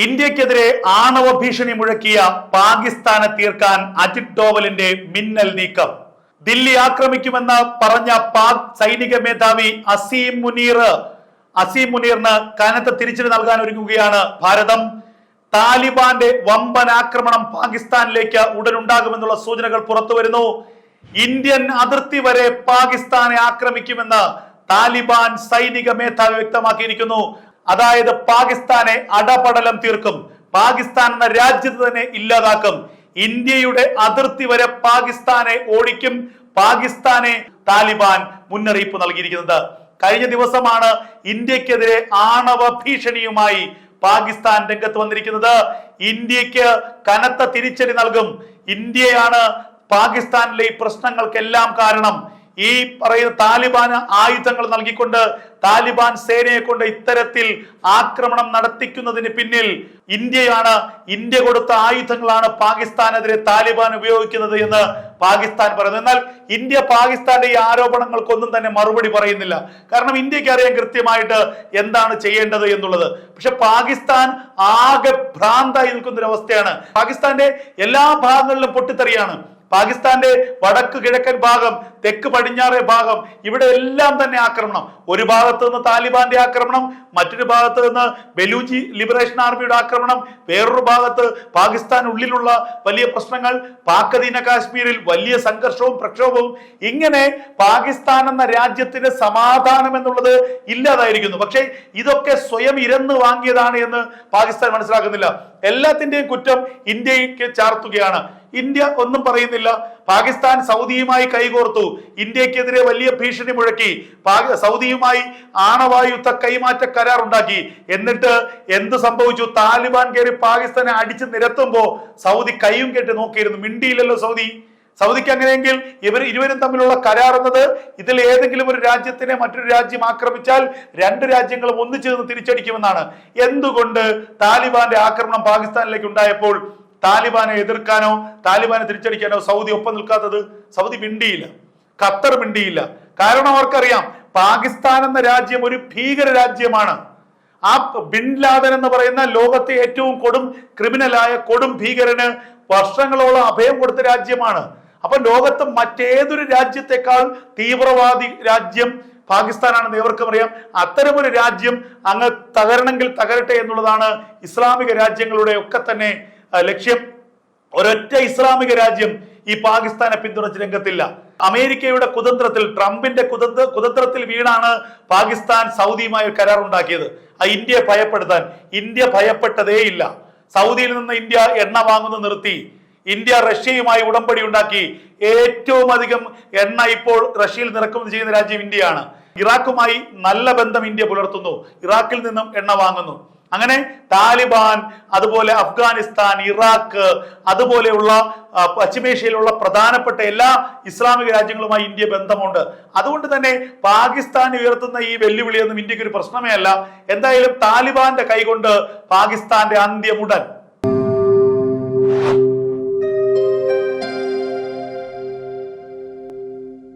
ഇന്ത്യക്കെതിരെ ആണവ ഭീഷണി മുഴക്കിയ പാകിസ്ഥാനെ തീർക്കാൻ അജിത് ഡോവലിന്റെ മിന്നൽ നീക്കം. ദില്ലി ആക്രമിക്കുമെന്ന് പറഞ്ഞ പാക് സൈനിക മേധാവി അസീം മുനീറിന് കനത്ത തിരിച്ചടി നൽകാൻ ഒരുങ്ങുകയാണ് ഭാരതം. താലിബാന്റെ വമ്പൻ ആക്രമണം പാകിസ്ഥാനിലേക്ക് ഉടനുണ്ടാകുമെന്നുള്ള സൂചനകൾ പുറത്തു വരുന്നു. ഇന്ത്യൻ അതിർത്തി വരെ പാകിസ്ഥാനെ ആക്രമിക്കുമെന്ന് താലിബാൻ സൈനിക മേധാവി വ്യക്തമാക്കിയിരിക്കുന്നു. അതായത് പാകിസ്ഥാനെ അടപടലം തീർക്കും, പാകിസ്ഥാൻ എന്ന രാജ്യത്ത് തന്നെ ഇല്ലാതാക്കും, ഇന്ത്യയുടെ അതിർത്തി വരെ പാകിസ്ഥാനെ ഓടിക്കും, പാകിസ്ഥാനെ താലിബാൻ മുന്നറിയിപ്പ് നൽകിയിരിക്കുന്നത്. കഴിഞ്ഞ ദിവസമാണ് ഇന്ത്യക്കെതിരെ ആണവ ഭീഷണിയുമായി പാകിസ്ഥാൻ രംഗത്ത് വന്നിരിക്കുന്നത്. ഇന്ത്യക്ക് കനത്ത തിരിച്ചടി നൽകും, ഇന്ത്യയാണ് പാകിസ്ഥാനിലെ ഈ പ്രശ്നങ്ങൾക്കെല്ലാം കാരണം. ഈ പറയുന്ന താലിബാന് ആയുധങ്ങൾ നൽകിക്കൊണ്ട് താലിബാൻ സേനയെ കൊണ്ട് ഇത്തരത്തിൽ ആക്രമണം നടത്തിക്കുന്നതിന് പിന്നിൽ ഇന്ത്യയാണ്. ഇന്ത്യ കൊടുത്ത ആയുധങ്ങളാണ് പാകിസ്ഥാനെതിരെ താലിബാൻ ഉപയോഗിക്കുന്നത് എന്ന് പാകിസ്ഥാൻ പറയുന്നു. എന്നാൽ ഇന്ത്യ പാകിസ്ഥാന്റെ ഈ ആരോപണങ്ങൾക്കൊന്നും തന്നെ മറുപടി പറയുന്നില്ല. കാരണം ഇന്ത്യക്ക് അറിയാൻ കൃത്യമായിട്ട് എന്താണ് ചെയ്യേണ്ടത് എന്നുള്ളത്. പക്ഷെ പാകിസ്ഥാൻ ആകെ ഭ്രാന്തായി നിൽക്കുന്ന ഒരു അവസ്ഥയാണ്. പാകിസ്ഥാന്റെ എല്ലാ ഭാഗങ്ങളിലും പൊട്ടിത്തെറിയാണ്. പാകിസ്ഥാന്റെ വടക്ക് കിഴക്കൻ ഭാഗം, തെക്ക് പടിഞ്ഞാറേ ഭാഗം, ഇവിടെ എല്ലാം തന്നെ ആക്രമണം. ഒരു ഭാഗത്ത് നിന്ന് താലിബാന്റെ ആക്രമണം, മറ്റൊരു ഭാഗത്ത് നിന്ന് ബലൂചി ലിബറേഷൻ ആർമിയുടെ ആക്രമണം, വേറൊരു ഭാഗത്ത് പാകിസ്ഥാൻ ഉള്ളിലുള്ള വലിയ പ്രശ്നങ്ങൾ, പാക് അധീന കാശ്മീരിൽ വലിയ സംഘർഷവും പ്രക്ഷോഭവും. ഇങ്ങനെ പാകിസ്ഥാൻ എന്ന രാജ്യത്തിന് സമാധാനം എന്നുള്ളത് ഇല്ലാതായിരിക്കുന്നു. പക്ഷേ ഇതൊക്കെ സ്വയം ഇരന്ന് വാങ്ങിയതാണ് എന്ന് പാകിസ്ഥാൻ മനസ്സിലാക്കുന്നില്ല. എല്ലാത്തിന്റെയും കുറ്റം ഇന്ത്യക്ക് ചാർത്തുകയാണ്. ഇന്ത്യ ഒന്നും പറയുന്നില്ല. പാകിസ്ഥാൻ സൗദിയുമായി കൈകോർത്തു, ഇന്ത്യക്കെതിരെ വലിയ ഭീഷണി മുഴക്കി, സൗദിയുമായി ആണവായുധ കൈമാറ്റ കരാർ ഉണ്ടാക്കി. എന്നിട്ട് എന്ത് സംഭവിച്ചു? താലിബാൻ കയറി പാകിസ്ഥാനെ അടിച്ചു നിരത്തുമ്പോ സൗദി കൈയും കെട്ടി നോക്കിയിരുന്നു, മിണ്ടിയില്ലല്ലോ സൗദി. സൗദിക്ക് അങ്ങനെയെങ്കിൽ ഇരുവരും തമ്മിലുള്ള കരാർ എന്നത് ഇതിൽ ഏതെങ്കിലും ഒരു രാജ്യത്തിനെ മറ്റൊരു രാജ്യം ആക്രമിച്ചാൽ രണ്ട് രാജ്യങ്ങളും ഒന്നിച്ചു നിന്ന് തിരിച്ചടിക്കുമെന്നാണ്. എന്തുകൊണ്ട് താലിബാന്റെ ആക്രമണം പാകിസ്ഥാനിലേക്ക് ഉണ്ടായപ്പോൾ താലിബാനെ എതിർക്കാനോ താലിബാനെ തിരിച്ചടിക്കാനോ സൗദി ഒപ്പം നിൽക്കാത്തത്? സൗദി മിണ്ടിയില്ല, ഖത്തർ മിണ്ടിയില്ല. കാരണം അവർക്കറിയാം പാകിസ്ഥാൻ എന്ന രാജ്യം ഒരു ഭീകര രാജ്യമാണ്. ആ ബിൻ ലാദൻ എന്ന് പറയുന്ന ലോകത്തെ ഏറ്റവും കൊടും ക്രിമിനലായ കൊടും ഭീകരന് വർഷങ്ങളോളം അഭയം കൊടുത്ത രാജ്യമാണ്. അപ്പൊ ലോകത്ത് മറ്റേതൊരു രാജ്യത്തെക്കാൾ തീവ്രവാദി രാജ്യം പാകിസ്ഥാനാണെന്ന് ഏവർക്കും അറിയാം. അത്തരമൊരു രാജ്യം അങ്ങ് തകരണമെങ്കിൽ തകരട്ടെ എന്നുള്ളതാണ് ഇസ്ലാമിക രാജ്യങ്ങളുടെ ഒക്കെ തന്നെ ലക്ഷ്യം. ഒരൊറ്റ ഇസ്ലാമിക രാജ്യം ഈ പാകിസ്ഥാനെ പിന്തുണച്ച് രംഗത്തില്ല. അമേരിക്കയുടെ കുതന്ത്രത്തിൽ, ട്രംപിന്റെ കുതന്ത്രത്തിൽ വീണാണ് പാകിസ്ഥാൻ സൗദിയുമായി കരാർ ഉണ്ടാക്കിയത്. ഇന്ത്യയെ ഭയപ്പെടുത്താൻ. ഇന്ത്യ ഭയപ്പെട്ടതേയില്ല. സൗദിയിൽ നിന്ന് ഇന്ത്യ എണ്ണ വാങ്ങുന്നത് നിർത്തി. ഇന്ത്യ റഷ്യയുമായി ഉടമ്പടി ഉണ്ടാക്കി. ഏറ്റവും അധികം എണ്ണ ഇപ്പോൾ റഷ്യയിൽ ഇറക്കുമതി ചെയ്യുന്ന രാജ്യം ഇന്ത്യയാണ്. ഇറാഖുമായി നല്ല ബന്ധം ഇന്ത്യ പുലർത്തുന്നു, ഇറാഖിൽ നിന്നും എണ്ണ വാങ്ങുന്നു. അങ്ങനെ താലിബാൻ, അതുപോലെ അഫ്ഗാനിസ്ഥാൻ, ഇറാഖ്, അതുപോലെയുള്ള പശ്ചിമേഷ്യയിലുള്ള പ്രധാനപ്പെട്ട എല്ലാ ഇസ്ലാമിക രാജ്യങ്ങളുമായി ഇന്ത്യ ബന്ധമുണ്ട്. അതുകൊണ്ട് തന്നെ പാകിസ്ഥാൻ ഉയർത്തുന്ന ഈ വെല്ലുവിളിയൊന്നും ഇന്ത്യക്ക് ഒരു പ്രശ്നമേ അല്ല. എന്തായാലും താലിബാന്റെ കൈകൊണ്ട് പാകിസ്ഥാന്റെ അന്ത്യമുടൻ.